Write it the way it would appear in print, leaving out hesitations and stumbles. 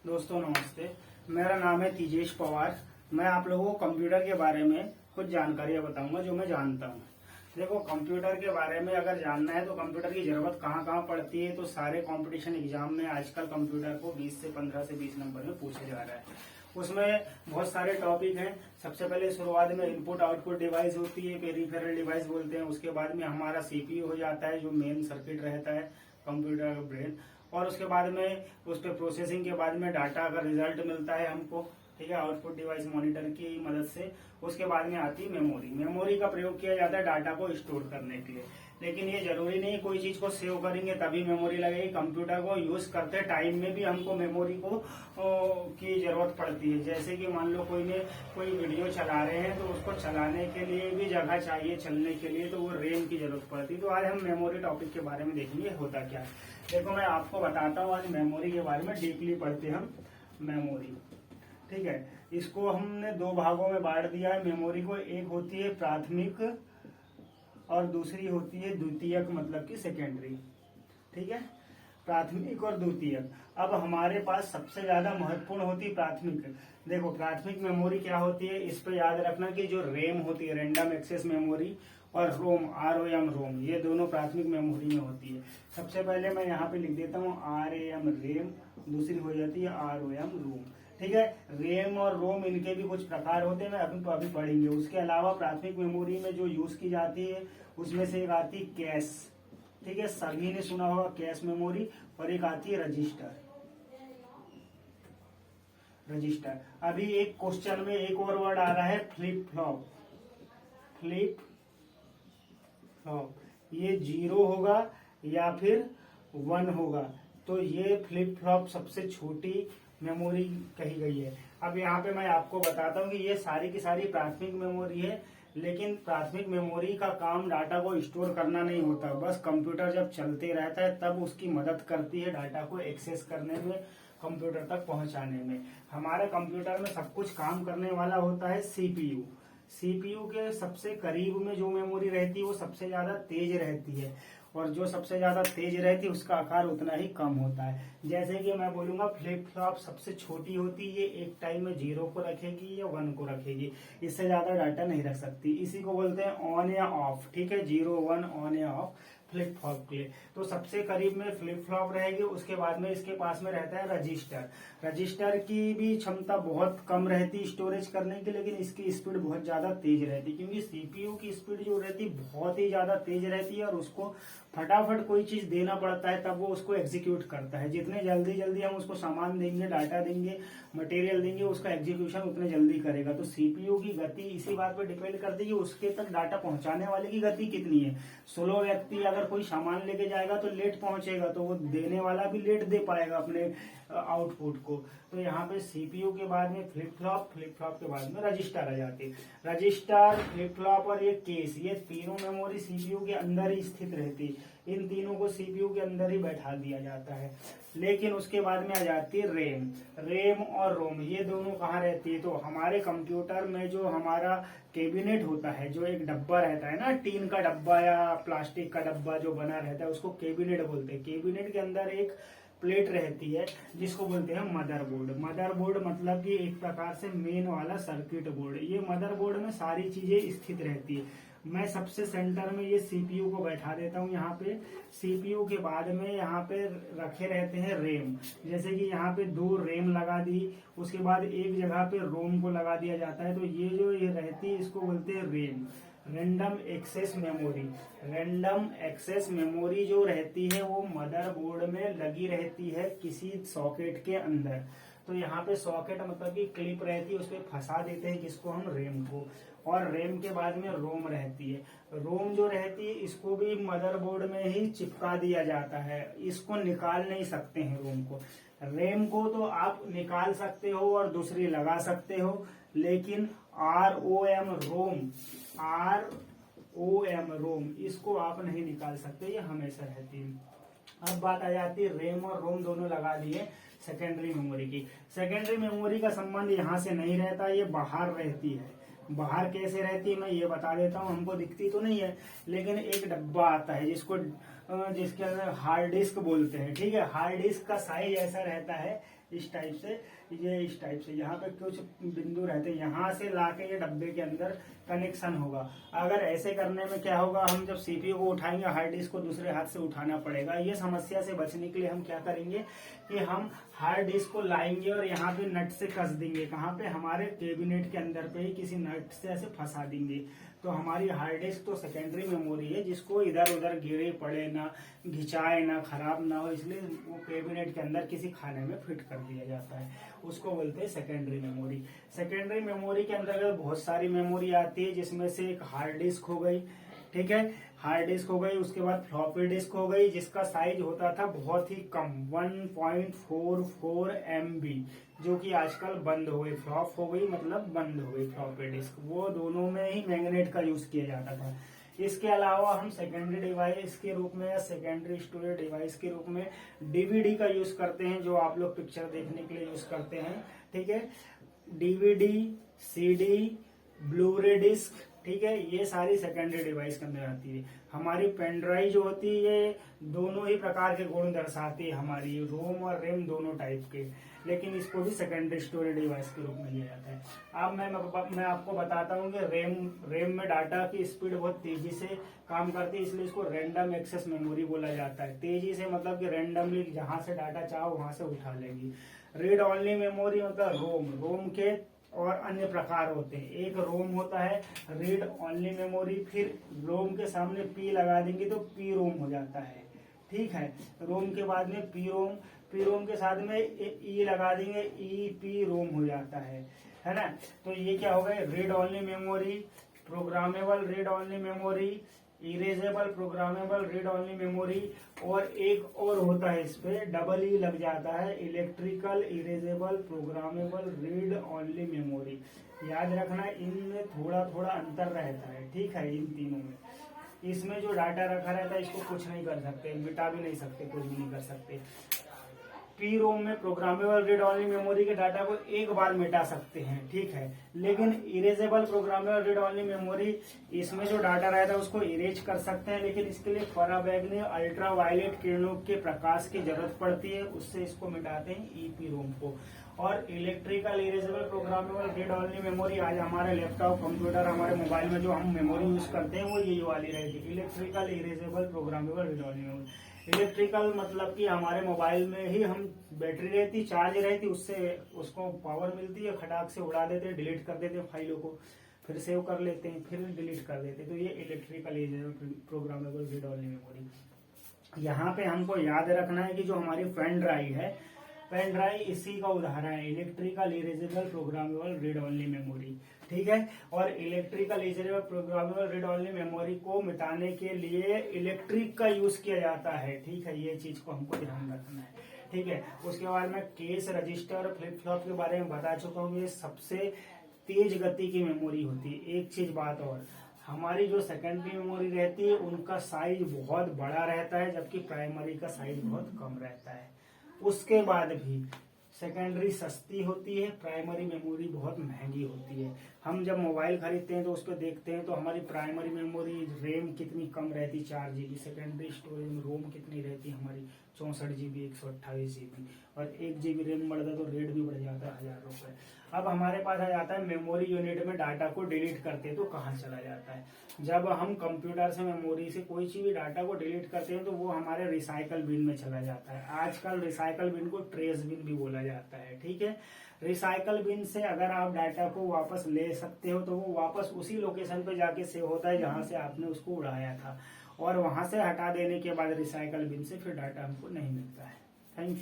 दोस्तों नमस्ते। मेरा नाम है तेजेश पवार। मैं आप लोगों को कंप्यूटर के बारे में कुछ जानकारियां बताऊंगा जो मैं जानता हूं। देखो, कंप्यूटर के बारे में अगर जानना है तो कंप्यूटर की जरूरत कहाँ कहाँ पड़ती है, तो सारे कंपटीशन एग्जाम में आजकल कंप्यूटर को 20 से 15 से 20 नंबर में पूछा जा रहा है। उसमें बहुत सारे टॉपिक हैं। सबसे पहले शुरुआत में इनपुट आउटपुट डिवाइस होती है, पेरिफेरल डिवाइस बोलते हैं। उसके बाद में हमारा सीपीयू हो जाता है, जो मेन सर्किट रहता है कंप्यूटर का ब्रेन। और उसके बाद में उस पर प्रोसेसिंग के बाद में डाटा का रिजल्ट मिलता है हमको, ठीक है, आउटपुट डिवाइस मॉनिटर की मदद से। उसके बाद में आती है मेमोरी। मेमोरी का प्रयोग किया जाता है डाटा को स्टोर करने के लिए, लेकिन ये जरूरी नहीं कोई चीज को सेव करेंगे तभी मेमोरी लगेगी। कंप्यूटर को यूज करते टाइम में भी हमको मेमोरी को की जरूरत पड़ती है। जैसे कि मान लो कोई वीडियो चला रहे हैं तो उसको चलाने के लिए भी जगह चाहिए, चलने के लिए, तो वो रैम की जरूरत पड़ती है। तो आज हम मेमोरी टॉपिक के बारे में देखेंगे होता क्या है। देखो, मैं आपको बताता हूँ आज मेमोरी के बारे में। डीपली पढ़ते हम मेमोरी, ठीक है। इसको हमने दो भागों में बांट दिया है मेमोरी को। एक होती है प्राथमिक और दूसरी होती है द्वितीयक, मतलब कि सेकेंडरी, ठीक है। प्राथमिक और द्वितीयक। अब हमारे पास सबसे ज्यादा महत्वपूर्ण होती है प्राथमिक। देखो, प्राथमिक मेमोरी क्या होती है, इस पे याद रखना कि जो रैम होती है, रैंडम एक्सेस मेमोरी, और रोम, ROM रोम, ये दोनों प्राथमिक मेमोरी में होती है। सबसे पहले मैं यहाँ पे लिख देता हूँ RAM रैम, दूसरी हो जाती है ROM रोम, ठीक है। रैम और रोम इनके भी कुछ प्रकार होते हैं, मैं अभी पढ़ेंगे। उसके अलावा प्राथमिक मेमोरी में जो यूज की जाती है उसमें से एक आती है कैश, ठीक है, सभी ने सुना होगा कैश मेमोरी। और एक आती है रजिस्टर। अभी एक क्वेश्चन में एक और वर्ड आ रहा है फ्लिप फ्लॉप। ये 0 होगा या फिर 1 होगा, तो ये फ्लिप फ्लॉप सबसे छोटी मेमोरी कही गई है। अब यहाँ पे मैं आपको बताता हूँ कि ये सारी की सारी प्राथमिक मेमोरी है, लेकिन प्राथमिक मेमोरी का काम डाटा को स्टोर करना नहीं होता। बस कंप्यूटर जब चलते रहता है तब उसकी मदद करती है डाटा को एक्सेस करने में, कंप्यूटर तक पहुंचाने में। हमारे कंप्यूटर में सब कुछ काम करने वाला होता है सीपीयू। सीपीयू के सबसे करीब में जो मेमोरी रहती है वो सबसे ज्यादा तेज रहती है, और जो सबसे ज्यादा तेज रहती है उसका आकार उतना ही कम होता है। जैसे कि मैं बोलूंगा फ्लिप फ्लॉप सबसे छोटी होती है, ये एक टाइम में 0 को रखेगी या 1 को रखेगी, इससे ज्यादा डाटा नहीं रख सकती। इसी को बोलते हैं ऑन या ऑफ, ठीक है, 0 1 ऑन या ऑफ फ्लिप फ्लॉप के लिए। तो सबसे करीब में फ्लिप फ्लॉप रहेगी। उसके बाद में इसके पास में रहता है रजिस्टर। रजिस्टर की भी क्षमता बहुत कम रहती है स्टोरेज करने की, लेकिन इसकी स्पीड बहुत ज्यादा तेज रहती है, क्योंकि सीपीयू की स्पीड जो रहती है बहुत ही ज्यादा तेज रहती है, और उसको फटाफट कोई चीज देना पड़ता है तब वो उसको एग्जीक्यूट करता है। जितने जल्दी जल्दी हम उसको सामान देंगे, डाटा देंगे, मटेरियल देंगे, उसका एग्जीक्यूशन उतने जल्दी करेगा। तो सीपीयू की गति इसी बात पर डिपेंड करती है कि उसके तक डाटा पहुंचाने वाले की गति कितनी है। स्लो व्यक्ति अगर कोई सामान लेके जाएगा तो लेट पहुंचेगा, तो वो देने वाला भी लेट दे पाएगा अपने आउटपुट को। तो यहाँ पे सीपीयू के बाद में फ्लिप फ्लॉप के बाद में रजिस्टर आ जाती है। रजिस्टर, फ्लिप फ्लॉप और ये केस, ये तीनों मेमोरी सीपीयू के अंदर ही स्थित रहती है। इन तीनों को सीपीयू के अंदर ही बैठा दिया जाता है। लेकिन उसके बाद में आ जाती है रैम और रोम। ये दोनों कहाँ रहती है, तो हमारे कंप्यूटर में जो हमारा कैबिनेट होता है, जो एक डब्बा रहता है ना, टीन का डब्बा या प्लास्टिक का डब्बा जो बना रहता है, उसको कैबिनेट बोलते हैं। कैबिनेट के अंदर एक प्लेट रहती है जिसको बोलते हैं मदरबोर्ड। मदरबोर्ड मतलब कि एक प्रकार से मेन वाला सर्किट बोर्ड। ये मदरबोर्ड में सारी चीजें स्थित रहती है। मैं सबसे सेंटर में ये सीपीयू को बैठा देता हूँ यहाँ पे। सीपीयू के बाद में यहाँ पे रखे रहते हैं रैम। जैसे कि यहाँ पे 2 रैम लगा दी, उसके बाद एक जगह पे रोम को लगा दिया जाता है। तो ये जो ये रहती है इसको बोलते हैं RAM, random access memory. Random access memory जो रहती है वो मदरबोर्ड में लगी रहती है किसी सॉकेट के अंदर। तो यहाँ पे सॉकेट मतलब कि क्लिप रहती है, उस पर फंसा देते हैं किसको, हम रैम को। और रैम के बाद में रोम रहती है। रोम जो रहती है इसको भी मदरबोर्ड में ही चिपका दिया जाता है, इसको निकाल नहीं सकते हैं रोम को। रैम को तो आप निकाल सकते हो और दूसरी लगा सकते हो, लेकिन ROM रोम इसको आप नहीं निकाल सकते, ये हमेशा रहती है। अब बात आ जाती है रैम और रोम दोनों लगा दिए सेकेंडरी मेमोरी की। सेकेंडरी मेमोरी का संबंध यहाँ से नहीं रहता, ये बाहर रहती है। बाहर कैसे रहती है मैं ये बता देता हूँ। हमको दिखती तो नहीं है, लेकिन एक डब्बा आता है जिसके अंदर हार्ड डिस्क बोलते हैं, ठीक है। हार्ड डिस्क का साइज ऐसा रहता है इस टाइप से, ये इस टाइप से यहाँ पे कुछ बिंदु रहते हैं, यहाँ से लाके ये डब्बे के अंदर कनेक्शन होगा। अगर ऐसे करने में क्या होगा, हम जब सीपीयू को उठाएंगे हार्ड डिस्क को दूसरे हाथ से उठाना पड़ेगा। ये समस्या से बचने के लिए हम क्या करेंगे कि हम हार्ड डिस्क को लाएंगे और यहाँ पे नट से कस देंगे, कहाँ पे, हमारे कैबिनेट के अंदर पे ही किसी नट से ऐसे फंसा देंगे। तो हमारी हार्ड डिस्क तो सेकेंडरी मेमोरी है, जिसको इधर उधर गिरे पड़े ना, घिंचाए ना, खराब ना हो, इसलिए वो कैबिनेट के अंदर किसी खाने में फिट कर दिया जाता है, उसको बोलते हैं सेकेंडरी मेमोरी। सेकेंडरी मेमोरी के अंदर बहुत सारी मेमोरी आती है, जिसमें से एक हार्ड डिस्क हो गई, ठीक है, हार्ड डिस्क हो गई, उसके बाद फ्लॉपी डिस्क हो गई, जिसका साइज होता था बहुत ही कम 1.44 MB, जो कि आजकल बंद हो गई, फ्लॉप हो गई, मतलब बंद हो गई फ्लॉपी डिस्क। वो दोनों में ही मैग्नेट का यूज किया जाता था। इसके अलावा हम सेकेंडरी डिवाइस के रूप में या सेकेंडरी स्टोरेज डिवाइस के रूप में डीवीडी का यूज करते हैं, जो आप लोग पिक्चर देखने के लिए यूज करते हैं, ठीक है। डीवीडी, सीडी, ब्लूरे डिस्क, ठीक है, ये सारी सेकेंडरी डिवाइस के अंदर आती है। हमारी पेन ड्राइव जो होती है, ये दोनों ही प्रकार के गुण दर्शाती है, हमारी रोम और रैम दोनों टाइप के, लेकिन इसको भी सेकेंडरी स्टोरेज डिवाइस के रूप में लिया जाता है। अब मैं आपको बताता हूँ कि रैम में डाटा की स्पीड बहुत तेजी से काम करती है, इसलिए इसको रैंडम एक्सेस मेमोरी बोला जाता है। तेजी से मतलब कि रैंडमली जहां से डाटा चाहो वहां से उठा लेगी। रीड ऑनली मेमोरी मतलब रोम के और अन्य प्रकार होते हैं। एक रोम होता है रीड ऑनली मेमोरी, फिर रोम के सामने पी लगा देंगे तो पी रोम हो जाता है, ठीक है। रोम के बाद में पी रोम के साथ में ई लगा देंगे, ई पी रोम हो जाता है ना। तो ये क्या हो गया, read only memory, programmable read only memory, erasable programmable read only memory, और एक और होता है इस पे डबल ई लग जाता है, electrical erasable programmable read only memory. याद रखना इनमें थोड़ा थोड़ा अंतर रहता है, ठीक है। इन तीनों में, इसमें जो डाटा रखा रहता है इसको कुछ नहीं कर सकते, मिटा भी नहीं सकते, कुछ भी नहीं कर सकते। पी रोम में प्रोग्रामेबल रीड ऑनली मेमोरी के डाटा को एक बार मिटा सकते हैं, ठीक है। लेकिन erasable programmable read only memory, इसमें जो डाटा रहता है उसको इरेज कर सकते हैं, लेकिन इसके लिए पराबैंगनी अल्ट्रा वायलेट किरणों के प्रकाश की जरूरत पड़ती है, उससे इसको मिटाते हैं ईपी रोम को। और electrical erasable programmable read only memory, आज हमारे लैपटॉप, कंप्यूटर, हमारे मोबाइल में जो हम मेमोरी यूज करते हैं वो ये वाली रहेगी, electrical erasable programmable read only memory. Electrical मतलब कि हमारे मोबाइल में ही हम बैटरी रहती, चार्ज रहती, उससे उसको पावर मिलती है, खटाक से उड़ा देते हैं, डिलीट कर देते हैं फाइलों को, फिर सेव कर लेते हैं, फिर डिलीट कर देते हैं। तो ये electrical programmable read only memory. यहाँ पे हमको याद रखना है कि जो हमारी पेन ड्राइव है, पेन ड्राइव इसी का उदाहरण है, electrical erasable programmable read only memory, ठीक है। और electrical erasable programmable read only memory को मिटाने के लिए इलेक्ट्रिक का यूज किया जाता है, ठीक है। ये चीज को हमको ध्यान रखना है, ठीक है। उसके बाद में केस, रजिस्टर, फ्लिप फ्लॉप के बारे में बता चुका हूँ। ये सबसे तेज गति की मेमोरी होती है। एक चीज बात और, हमारी जो सेकेंडरी मेमोरी रहती है उनका साइज बहुत बड़ा रहता है, जबकि प्राइमरी का साइज बहुत कम रहता है। उसके बाद भी सेकेंडरी सस्ती होती है, प्राइमरी मेमोरी बहुत महंगी होती है। हम जब मोबाइल खरीदते हैं तो उस पर देखते हैं तो हमारी प्राइमरी मेमोरी रैम कितनी कम रहती, 4 GB, सेकेंडरी स्टोरेज में रोम कितनी रहती हमारी 64 GB, 128 GB, और 1 GB रैम बढ़ता तो रेट भी बढ़ जाता है 1000 रुपए। अब हमारे पास आ जाता है मेमोरी यूनिट में डाटा को डिलीट करते हैं तो कहाँ चला जाता है। जब हम कंप्यूटर से मेमोरी से कोई सी भी डाटा को डिलीट करते हैं तो वो हमारे रिसाइकल बिन में चला जाता है। आजकल रिसाइकल बिन को ट्रेस बिन भी बोला जाता है, ठीक है। रिसाइकल बिन से अगर आप डाटा को वापस ले सकते हो तो वो वापस उसी लोकेशन पे जाके सेव होता है जहां से आपने उसको उड़ाया था, और वहां से हटा देने के बाद रिसाइकल बिन से फिर डाटा हमको नहीं मिलता है। Thank you.